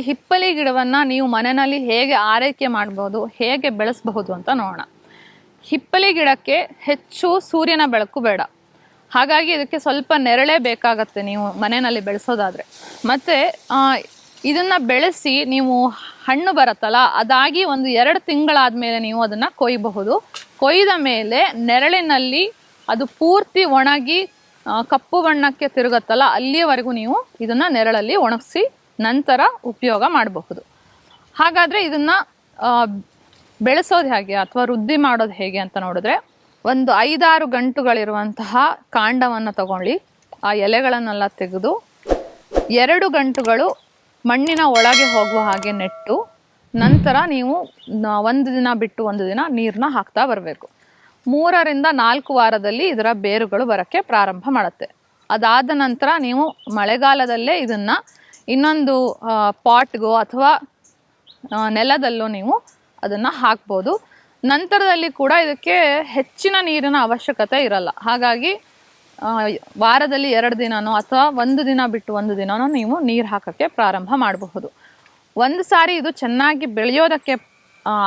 ಹಿಪ್ಪಲಿ ಗಿಡವನ್ನು ನೀವು ಮನೆಯಲ್ಲಿ ಹೇಗೆ ಆರೈಕೆ ಮಾಡ್ಬೋದು, ಹೇಗೆ ಬೆಳೆಸಬಹುದು ಅಂತ ನೋಡೋಣ. ಹಿಪ್ಪಲಿ ಗಿಡಕ್ಕೆ ಹೆಚ್ಚು ಸೂರ್ಯನ ಬೆಳಕು ಬೇಡ, ಹಾಗಾಗಿ ಇದಕ್ಕೆ ಸ್ವಲ್ಪ ನೆರಳೇ ಬೇಕಾಗತ್ತೆ ನೀವು ಮನೆಯಲ್ಲಿ ಬೆಳೆಸೋದಾದರೆ. ಮತ್ತು ಇದನ್ನು ಬೆಳೆಸಿ ನೀವು ಹಣ್ಣು ಬರುತ್ತಲ್ಲ, ಅದಾಗಿ ಒಂದು 2 ತಿಂಗಳಾದ ಮೇಲೆ ನೀವು ಅದನ್ನು ಕೊಯ್ಯಬಹುದು. ಕೊಯ್ದ ಮೇಲೆ ನೆರಳಿನಲ್ಲಿ ಅದು ಪೂರ್ತಿ ಒಣಗಿ ಕಪ್ಪು ಬಣ್ಣಕ್ಕೆ ತಿರುಗುತ್ತಲ್ಲ, ಅಲ್ಲಿಯವರೆಗೂ ನೀವು ಇದನ್ನು ನೆರಳಲ್ಲಿ ಒಣಗಿಸಿ ನಂತರ ಉಪಯೋಗ ಮಾಡಬಹುದು. ಹಾಗಾದರೆ ಇದನ್ನು ಬೆಳೆಸೋದು ಹೇಗೆ ಅಥವಾ ವೃದ್ಧಿ ಮಾಡೋದು ಹೇಗೆ ಅಂತ ನೋಡಿದ್ರೆ, ಒಂದು 5-6 ಗಂಟುಗಳಿರುವಂತಹ ಕಾಂಡವನ್ನು ತಗೊಳ್ಳಿ, ಆ ಎಲೆಗಳನ್ನೆಲ್ಲ ತೆಗೆದು 2 ಗಂಟುಗಳು ಮಣ್ಣಿನ ಒಳಗೆ ಹೋಗುವ ಹಾಗೆ ನೆಟ್ಟು, ನಂತರ ನೀವು 1 ದಿನ ಬಿಟ್ಟು 1 ದಿನ ನೀರನ್ನ ಹಾಕ್ತಾ ಬರಬೇಕು. 3ರಿಂದ 4 ವಾರದಲ್ಲಿ ಇದರ ಬೇರುಗಳು ಬರೋಕ್ಕೆ ಪ್ರಾರಂಭ ಮಾಡುತ್ತೆ. ಅದಾದ ನಂತರ ನೀವು ಮಳೆಗಾಲದಲ್ಲೇ ಇದನ್ನು ಇನ್ನೊಂದು ಪಾಟ್ಗೋ ಅಥವಾ ನೆಲದಲ್ಲೋ ನೀವು ಅದನ್ನು ಹಾಕ್ಬೋದು. ನಂತರದಲ್ಲಿ ಕೂಡ ಇದಕ್ಕೆ ಹೆಚ್ಚಿನ ನೀರಿನ ಅವಶ್ಯಕತೆ ಇರಲ್ಲ. ಹಾಗಾಗಿ ವಾರದಲ್ಲಿ 2 ದಿನನೋ ಅಥವಾ 1 ದಿನ ಬಿಟ್ಟು 1 ದಿನನೋ ನೀವು ನೀರು ಹಾಕೋಕ್ಕೆ ಪ್ರಾರಂಭ ಮಾಡಬಹುದು. ಒಂದು ಸಾರಿ ಇದು ಚೆನ್ನಾಗಿ ಬೆಳೆಯೋದಕ್ಕೆ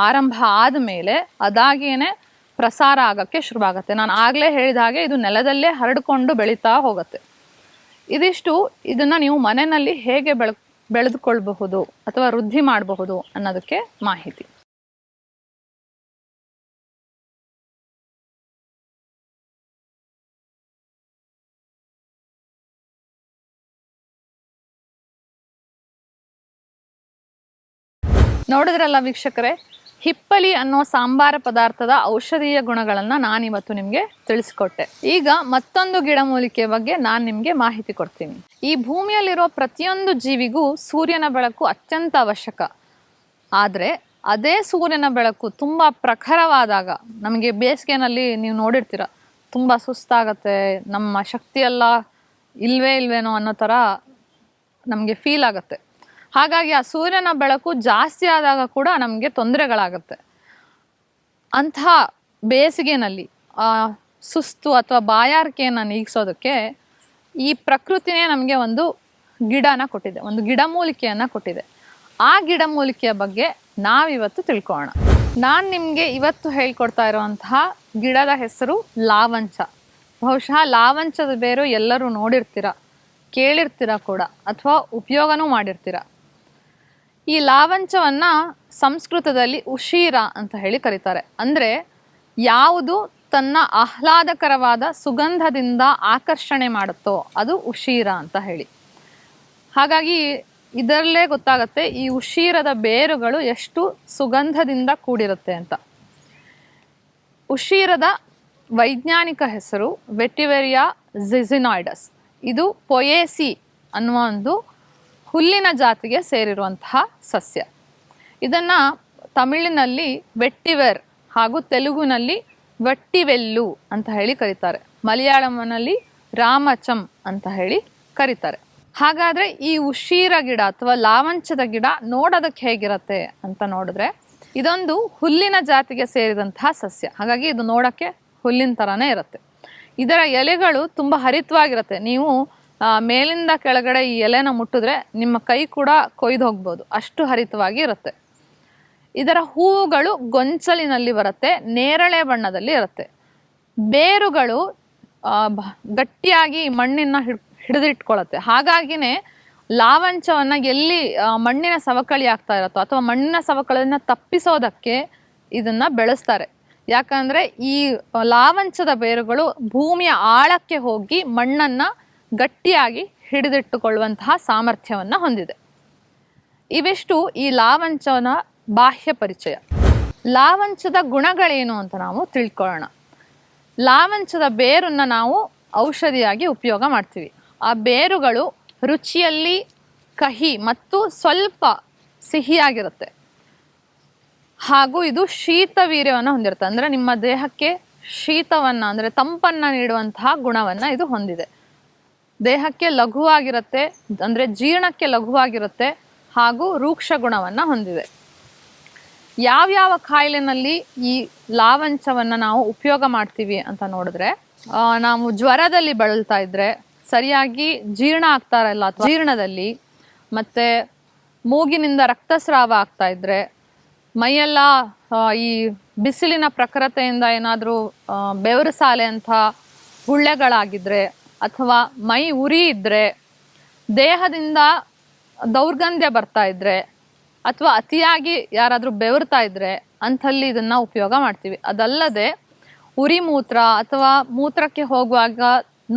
ಆರಂಭ ಆದಮೇಲೆ ಅದಾಗೇನೆ ಪ್ರಸಾರ ಆಗೋಕ್ಕೆ ಶುರುವಾಗುತ್ತೆ. ನಾನು ಆಗಲೇ ಹೇಳಿದ ಹಾಗೆ ಇದು ನೆಲದಲ್ಲೇ ಹರಡಿಕೊಂಡು ಬೆಳೀತಾ ಹೋಗುತ್ತೆ. ಇದಿಷ್ಟು ಇದನ್ನು ನೀವು ಮನೆಯಲ್ಲಿ ಹೇಗೆ ಬೆಳೆದುಕೊಳ್ಬಹುದು ಅಥವಾ ವೃದ್ಧಿ ಮಾಡಬಹುದು ಅನ್ನೋದಕ್ಕೆ ಮಾಹಿತಿ. ನೋಡಿದ್ರಲ್ಲ ವೀಕ್ಷಕರೇ, ಹಿಪ್ಪಲಿ ಅನ್ನೋ ಸಾಂಬಾರ ಪದಾರ್ಥದ ಔಷಧೀಯ ಗುಣಗಳನ್ನು ನಾನಿವತ್ತು ನಿಮಗೆ ತಿಳಿಸ್ಕೊಟ್ಟೆ. ಈಗ ಮತ್ತೊಂದು ಗಿಡಮೂಲಿಕೆ ಬಗ್ಗೆ ನಾನು ನಿಮಗೆ ಮಾಹಿತಿ ಕೊಡ್ತೀನಿ. ಈ ಭೂಮಿಯಲ್ಲಿರೋ ಪ್ರತಿಯೊಂದು ಜೀವಿಗೂ ಸೂರ್ಯನ ಬೆಳಕು ಅತ್ಯಂತ ಅವಶ್ಯಕ. ಆದರೆ ಅದೇ ಸೂರ್ಯನ ಬೆಳಕು ತುಂಬ ಪ್ರಖರವಾದಾಗ, ನಮಗೆ ಬೇಸಿಗೆನಲ್ಲಿ ನೀವು ನೋಡಿರ್ತೀರ, ತುಂಬ ಸುಸ್ತಾಗತ್ತೆ, ನಮ್ಮ ಶಕ್ತಿಯೆಲ್ಲ ಇಲ್ವೇನೋ ಅನ್ನೋ ಥರ ನಮಗೆ ಫೀಲ್ ಆಗುತ್ತೆ. ಹಾಗಾಗಿ ಆ ಸೂರ್ಯನ ಬೆಳಕು ಜಾಸ್ತಿ ಆದಾಗ ಕೂಡ ನಮಗೆ ತೊಂದರೆಗಳಾಗುತ್ತೆ. ಅಂಥ ಬೇಸಿಗೆನಲ್ಲಿ ಸುಸ್ತು ಅಥವಾ ಬಾಯಾರಿಕೆಯನ್ನು ನೀಗಿಸೋದಕ್ಕೆ ಈ ಪ್ರಕೃತಿನೇ ನಮಗೆ ಒಂದು ಗಿಡನ ಕೊಟ್ಟಿದೆ, ಒಂದು ಗಿಡಮೂಲಿಕೆಯನ್ನು ಕೊಟ್ಟಿದೆ. ಆ ಗಿಡಮೂಲಿಕೆಯ ಬಗ್ಗೆ ನಾವಿವತ್ತು ತಿಳ್ಕೊಳ್ಳೋಣ. ನಾನು ನಿಮಗೆ ಇವತ್ತು ಹೇಳ್ಕೊಡ್ತಾ ಇರುವಂತಹ ಗಿಡದ ಹೆಸರು ಲಾವಂಚ. ಬಹುಶಃ ಲಾವಂಚದ ಬೇರು ಎಲ್ಲರೂ ನೋಡಿರ್ತೀರ, ಕೇಳಿರ್ತೀರ ಕೂಡ, ಅಥವಾ ಉಪಯೋಗನೂ ಮಾಡಿರ್ತೀರ. ಈ ಲಾವಂಚವನ್ನು ಸಂಸ್ಕೃತದಲ್ಲಿ ಉಷೀರ ಅಂತ ಹೇಳಿ ಕರೀತಾರೆ. ಅಂದರೆ ಯಾವುದು ತನ್ನ ಆಹ್ಲಾದಕರವಾದ ಸುಗಂಧದಿಂದ ಆಕರ್ಷಣೆ ಮಾಡುತ್ತೋ ಅದು ಉಷೀರ ಅಂತ ಹೇಳಿ. ಹಾಗಾಗಿ ಇದರಲ್ಲೇ ಗೊತ್ತಾಗುತ್ತೆ ಈ ಉಷೀರದ ಬೇರುಗಳು ಎಷ್ಟು ಸುಗಂಧದಿಂದ ಕೂಡಿರುತ್ತೆ ಅಂತ. ಉಷೀರದ ವೈಜ್ಞಾನಿಕ ಹೆಸರು ವೆಟಿವೆರಿಯಾ ಜಿಜಿನಾಯ್ಡಸ್. ಇದು ಪೊಯೇಸಿ ಅನ್ನುವ ಒಂದು ಹುಲ್ಲಿನ ಜಾತಿಗೆ ಸೇರಿರುವಂತಹ ಸಸ್ಯ. ಇದನ್ನು ತಮಿಳಿನಲ್ಲಿ ವೆಟ್ಟಿವೆರ್ ಹಾಗೂ ತೆಲುಗುನಲ್ಲಿ ವಟ್ಟಿವೆಲ್ಲು ಅಂತ ಹೇಳಿ ಕರೀತಾರೆ. ಮಲಯಾಳಂನಲ್ಲಿ ರಾಮಚಂ ಅಂತ ಹೇಳಿ ಕರೀತಾರೆ. ಹಾಗಾದರೆ ಈ ಉಷೀರ ಗಿಡ ಅಥವಾ ಲಾವಂಚದ ಗಿಡ ನೋಡೋದಕ್ಕೆ ಹೇಗಿರುತ್ತೆ ಅಂತ ನೋಡಿದ್ರೆ, ಇದೊಂದು ಹುಲ್ಲಿನ ಜಾತಿಗೆ ಸೇರಿದಂತಹ ಸಸ್ಯ. ಹಾಗಾಗಿ ಇದು ನೋಡೋಕ್ಕೆ ಹುಲ್ಲಿನ ಥರನೇ ಇರುತ್ತೆ. ಇದರ ಎಲೆಗಳು ತುಂಬ ಹರಿತವಾಗಿರುತ್ತೆ. ನೀವು ಮೇಲಿಂದ ಕೆಳಗಡೆ ಈ ಎಲೆನ ಮುಟ್ಟಿದ್ರೆ ನಿಮ್ಮ ಕೈ ಕೂಡ ಕೊಯ್ದು ಹೋಗ್ಬೋದು, ಅಷ್ಟು ಹರಿತವಾಗಿ ಇರುತ್ತೆ. ಇದರ ಹೂವುಗಳು ಗೊಂಚಲಿನಲ್ಲಿ ಬರುತ್ತೆ, ನೇರಳೆ ಬಣ್ಣದಲ್ಲಿ ಇರುತ್ತೆ. ಬೇರುಗಳು ಗಟ್ಟಿಯಾಗಿ ಮಣ್ಣಿನ ಹಿಡಿದಿಟ್ಕೊಳ್ಳುತ್ತೆ. ಹಾಗಾಗಿನೇ ಲಾವಂಚವನ್ನು ಎಲ್ಲಿ ಮಣ್ಣಿನ ಸವಕಳಿ ಆಗ್ತಾ ಇರುತ್ತೋ ಅಥವಾ ಮಣ್ಣಿನ ಸವಕಳಿಯನ್ನು ತಪ್ಪಿಸೋದಕ್ಕೆ ಇದನ್ನು ಬೆಳೆಸ್ತಾರೆ. ಯಾಕಂದರೆ ಈ ಲಾವಂಚದ ಬೇರುಗಳು ಭೂಮಿಯ ಆಳಕ್ಕೆ ಹೋಗಿ ಮಣ್ಣನ್ನು ಗಟ್ಟಿಯಾಗಿ ಹಿಡಿದಿಟ್ಟುಕೊಳ್ಳುವಂತಹ ಸಾಮರ್ಥ್ಯವನ್ನು ಹೊಂದಿದೆ. ಇವಿಷ್ಟು ಈ ಲಾವಂಚನ ಬಾಹ್ಯ ಪರಿಚಯ. ಲಾವಂಚದ ಗುಣಗಳೇನು ಅಂತ ನಾವು ತಿಳ್ಕೊಳ್ಳೋಣ. ಲಾವಂಚದ ಬೇರನ್ನು ನಾವು ಔಷಧಿಯಾಗಿ ಉಪಯೋಗ ಮಾಡ್ತೀವಿ. ಆ ಬೇರುಗಳು ರುಚಿಯಲ್ಲಿ ಕಹಿ ಮತ್ತು ಸ್ವಲ್ಪ ಸಿಹಿಯಾಗಿರುತ್ತೆ. ಹಾಗೂ ಇದು ಶೀತ ವೀರ್ಯವನ್ನು ಹೊಂದಿರುತ್ತೆ. ಅಂದರೆ ನಿಮ್ಮ ದೇಹಕ್ಕೆ ಶೀತವನ್ನು ಅಂದರೆ ತಂಪನ್ನು ನೀಡುವಂತಹ ಗುಣವನ್ನು ಇದು ಹೊಂದಿದೆ. ದೇಹಕ್ಕೆ ಲಘುವಾಗಿರುತ್ತೆ, ಅಂದರೆ ಜೀರ್ಣಕ್ಕೆ ಲಘುವಾಗಿರುತ್ತೆ, ಹಾಗೂ ರೂಕ್ಷ ಗುಣವನ್ನು ಹೊಂದಿದೆ. ಯಾವ್ಯಾವ ಕಾಯಿಲೆನಲ್ಲಿ ಈ ಲಾವಂಚವನ್ನು ನಾವು ಉಪಯೋಗ ಮಾಡ್ತೀವಿ ಅಂತ ನೋಡಿದ್ರೆ, ನಾವು ಜ್ವರದಲ್ಲಿ ಬಳಲ್ತಾ ಇದ್ದರೆ, ಸರಿಯಾಗಿ ಜೀರ್ಣ ಆಗ್ತಾ ಇರಲ್ಲ ಅಥವಾ ಜೀರ್ಣದಲ್ಲಿ, ಮತ್ತು ಮೂಗಿನಿಂದ ರಕ್ತಸ್ರಾವ ಆಗ್ತಾ ಇದ್ರೆ, ಮೈಯೆಲ್ಲ ಈ ಬಿಸಿಲಿನ ಪ್ರಖರತೆಯಿಂದ ಏನಾದರೂ ಬೆವರು ಸಾಲೆ ಅಂತ ಗುಳ್ಳೆಗಳಾಗಿದ್ರೆ, ಅಥವಾ ಮೈ ಉರಿ ಇದ್ದರೆ, ದೇಹದಿಂದ ದೌರ್ಗಂಧ್ಯ ಬರ್ತಾ ಇದ್ರೆ, ಅಥವಾ ಅತಿಯಾಗಿ ಯಾರಾದರೂ ಬೆವರ್ತಾ ಇದ್ರೆ ಅಂಥಲ್ಲಿ ಇದನ್ನು ಉಪಯೋಗ ಮಾಡ್ತೀವಿ. ಅದಲ್ಲದೆ ಉರಿ ಮೂತ್ರ ಅಥವಾ ಮೂತ್ರಕ್ಕೆ ಹೋಗುವಾಗ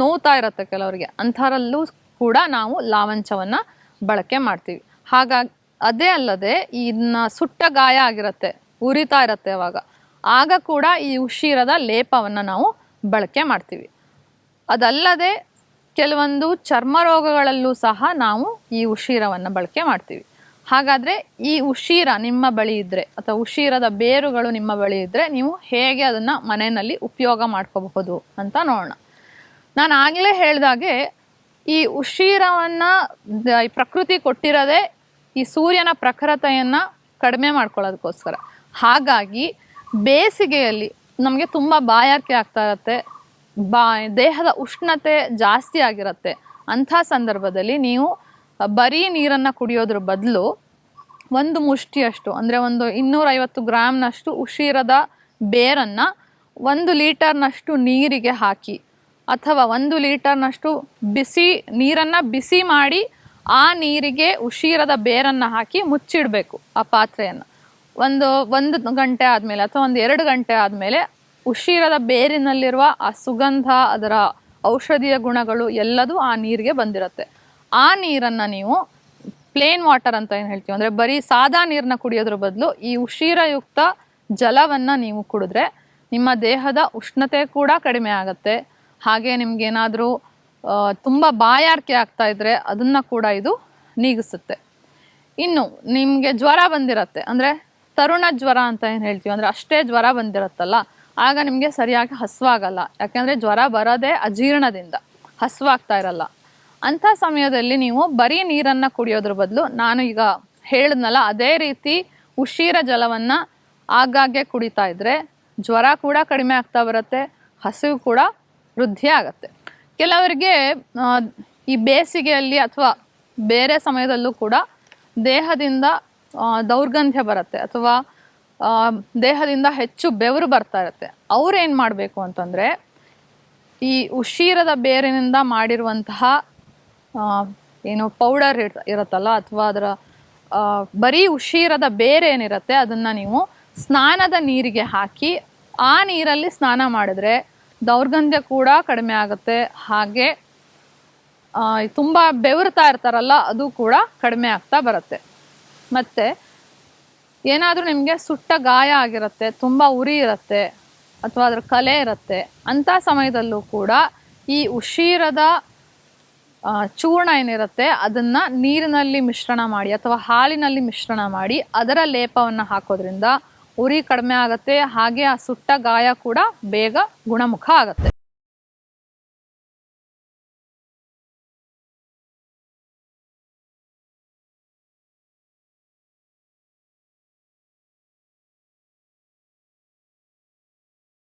ನೋವ್ತಾ ಇರುತ್ತೆ ಕೆಲವರಿಗೆ, ಅಂಥರಲ್ಲೂ ಕೂಡ ನಾವು ಲಾವಂಚವನ್ನು ಬಳಕೆ ಮಾಡ್ತೀವಿ. ಹಾಗಾಗಿ ಅದೇ ಅಲ್ಲದೆ ಇದನ್ನ ಸುಟ್ಟ ಗಾಯ ಆಗಿರುತ್ತೆ, ಉರಿತಾ ಇರುತ್ತೆ ಅವಾಗ, ಆಗ ಕೂಡ ಈ ಉಷಿರದ ಲೇಪವನ್ನು ನಾವು ಬಳಕೆ ಮಾಡ್ತೀವಿ. ಅದಲ್ಲದೆ ಕೆಲವೊಂದು ಚರ್ಮ ರೋಗಗಳಲ್ಲೂ ಸಹ ನಾವು ಈ ಉಷಿರವನ್ನು ಬಳಕೆ ಮಾಡ್ತೀವಿ. ಹಾಗಾದರೆ ಈ ಉಷಿರ ನಿಮ್ಮ ಬಳಿ ಇದ್ದರೆ ಅಥವಾ ಉಷಿರದ ಬೇರುಗಳು ನಿಮ್ಮ ಬಳಿ ಇದ್ದರೆ ನೀವು ಹೇಗೆ ಅದನ್ನು ಮನೆಯಲ್ಲಿ ಉಪಯೋಗ ಮಾಡ್ಕೋಬಹುದು ಅಂತ ನೋಡೋಣ. ನಾನು ಆಗಲೇ ಹೇಳಿದಾಗೆ ಈ ಉಷಿರವನ್ನು ಪ್ರಕೃತಿ ಕೊಟ್ಟಿರೋದೇ ಈ ಸೂರ್ಯನ ಪ್ರಖರತೆಯನ್ನು ಕಡಿಮೆ ಮಾಡ್ಕೊಳ್ಳೋದಕ್ಕೋಸ್ಕರ. ಹಾಗಾಗಿ ಬೇಸಿಗೆಯಲ್ಲಿ ನಮಗೆ ತುಂಬ ಬಾಯಾರಿಕೆ ಆಗ್ತಾ ಇರುತ್ತೆ, ದೇಹದ ಉಷ್ಣತೆ ಜಾಸ್ತಿ ಆಗಿರುತ್ತೆ. ಅಂಥ ಸಂದರ್ಭದಲ್ಲಿ ನೀವು ಬರೀ ನೀರನ್ನು ಕುಡಿಯೋದ್ರ ಬದಲು ಒಂದು ಮುಷ್ಟಿಯಷ್ಟು, ಅಂದರೆ ಒಂದು 250 ಗ್ರಾಮ್ನಷ್ಟು ಉಷಿರದ ಬೇರನ್ನು 1 ಲೀಟರ್ನಷ್ಟು ನೀರಿಗೆ ಹಾಕಿ, ಅಥವಾ 1 ಲೀಟರ್ನಷ್ಟು ನೀರನ್ನು ಬಿಸಿ ಮಾಡಿ ಆ ನೀರಿಗೆ ಉಷಿರದ ಬೇರನ್ನು ಹಾಕಿ ಮುಚ್ಚಿಡಬೇಕು ಆ ಪಾತ್ರೆಯನ್ನು. ಒಂದು ಗಂಟೆ ಆದಮೇಲೆ ಅಥವಾ 2 ಗಂಟೆ ಆದಮೇಲೆ ಉಷಿರದ ಬೇರಿನಲ್ಲಿರುವ ಆ ಸುಗಂಧ, ಅದರ ಔಷಧೀಯ ಗುಣಗಳು ಎಲ್ಲದೂ ಆ ನೀರಿಗೆ ಬಂದಿರುತ್ತೆ. ಆ ನೀರನ್ನು ನೀವು ಪ್ಲೇನ್ ವಾಟರ್ ಅಂತ ಏನು ಹೇಳ್ತೀವಿ, ಅಂದರೆ ಬರೀ ಸಾದಾ ನೀರನ್ನ ಕುಡಿಯೋದ್ರ ಬದಲು ಈ ಉಷಿರಯುಕ್ತ ಜಲವನ್ನು ನೀವು ಕುಡಿದ್ರೆ ನಿಮ್ಮ ದೇಹದ ಉಷ್ಣತೆ ಕೂಡ ಕಡಿಮೆ ಆಗುತ್ತೆ. ಹಾಗೆ ನಿಮ್ಗೇನಾದರೂ ತುಂಬ ಬಾಯಾರಿಕೆ ಆಗ್ತಾ ಇದ್ದರೆ ಅದನ್ನು ಕೂಡ ಇದು ನೀಗಿಸುತ್ತೆ. ಇನ್ನು ನಿಮಗೆ ಜ್ವರ ಬಂದಿರತ್ತೆ, ಅಂದರೆ ತರುಣ ಜ್ವರ ಅಂತ ಏನು ಹೇಳ್ತೀವಿ, ಅಂದರೆ ಅಷ್ಟೇ ಜ್ವರ ಬಂದಿರತ್ತಲ್ಲ, ಆಗ ನಿಮಗೆ ಸರಿಯಾಗಿ ಹಸುವಾಗಲ್ಲ. ಯಾಕೆಂದರೆ ಜ್ವರ ಬರೋದೇ ಅಜೀರ್ಣದಿಂದ, ಹಸುವಾಗ್ತಾ ಇರಲ್ಲ. ಅಂಥ ಸಮಯದಲ್ಲಿ ನೀವು ಬರೀ ನೀರನ್ನು ಕುಡಿಯೋದ್ರ ಬದಲು ನಾನು ಈಗ ಹೇಳಿದ್ನಲ್ಲ ಅದೇ ರೀತಿ ಉಷಿರ ಜಲವನ್ನು ಆಗಾಗ್ಗೆ ಕುಡಿತಾ ಇದ್ದರೆ ಜ್ವರ ಕೂಡ ಕಡಿಮೆ ಆಗ್ತಾ ಬರುತ್ತೆ, ಹಸಿವು ಕೂಡ ವೃದ್ಧಿ ಆಗುತ್ತೆ. ಕೆಲವರಿಗೆ ಈ ಬೇಸಿಗೆಯಲ್ಲಿ ಅಥವಾ ಬೇರೆ ಸಮಯದಲ್ಲೂ ಕೂಡ ದೇಹದಿಂದ ದೌರ್ಗಂಧ್ಯ ಬರುತ್ತೆ, ಅಥವಾ ದೇಹದಿಂದ ಹೆಚ್ಚು ಬೆವರು ಬರ್ತಾ ಇರುತ್ತೆ. ಅವ್ರೇನು ಮಾಡಬೇಕು ಅಂತಂದರೆ ಈ ಉಷಿರದ ಬೇರಿನಿಂದ ಮಾಡಿರುವಂತಹ ಏನು ಪೌಡರ್ ಇರುತ್ತಲ್ಲ, ಅಥವಾ ಅದರ ಬರೀ ಉಷಿರದ ಬೇರೆ ಏನಿರುತ್ತೆ ಅದನ್ನು ನೀವು ಸ್ನಾನದ ನೀರಿಗೆ ಹಾಕಿ ಆ ನೀರಲ್ಲಿ ಸ್ನಾನ ಮಾಡಿದ್ರೆ ದೌರ್ಗಂಧ್ಯ ಕೂಡ ಕಡಿಮೆ ಆಗುತ್ತೆ. ಹಾಗೆ ತುಂಬ ಬೆವರ್ತಾ ಇರ್ತಾರಲ್ಲ ಅದು ಕೂಡ ಕಡಿಮೆ ಆಗ್ತಾ ಬರುತ್ತೆ. ಮತ್ತು ಏನಾದರೂ ನಿಮಗೆ ಸುಟ್ಟ ಗಾಯ ಆಗಿರುತ್ತೆ, ತುಂಬ ಉರಿ ಇರುತ್ತೆ, ಅಥವಾ ಅದರ ಕಲೆ ಇರುತ್ತೆ, ಅಂಥ ಸಮಯದಲ್ಲೂ ಕೂಡ ಈ ಉಷಿರದ ಚೂರ್ಣ ಏನಿರುತ್ತೆ ಅದನ್ನು ನೀರಿನಲ್ಲಿ ಮಿಶ್ರಣ ಮಾಡಿ ಅಥವಾ ಹಾಲಿನಲ್ಲಿ ಮಿಶ್ರಣ ಮಾಡಿ ಅದರ ಲೇಪವನ್ನು ಹಾಕೋದ್ರಿಂದ ಉರಿ ಕಡಿಮೆ ಆಗುತ್ತೆ. ಹಾಗೆ ಆ ಸುಟ್ಟ ಗಾಯ ಕೂಡ ಬೇಗ ಗುಣಮುಖ ಆಗುತ್ತೆ.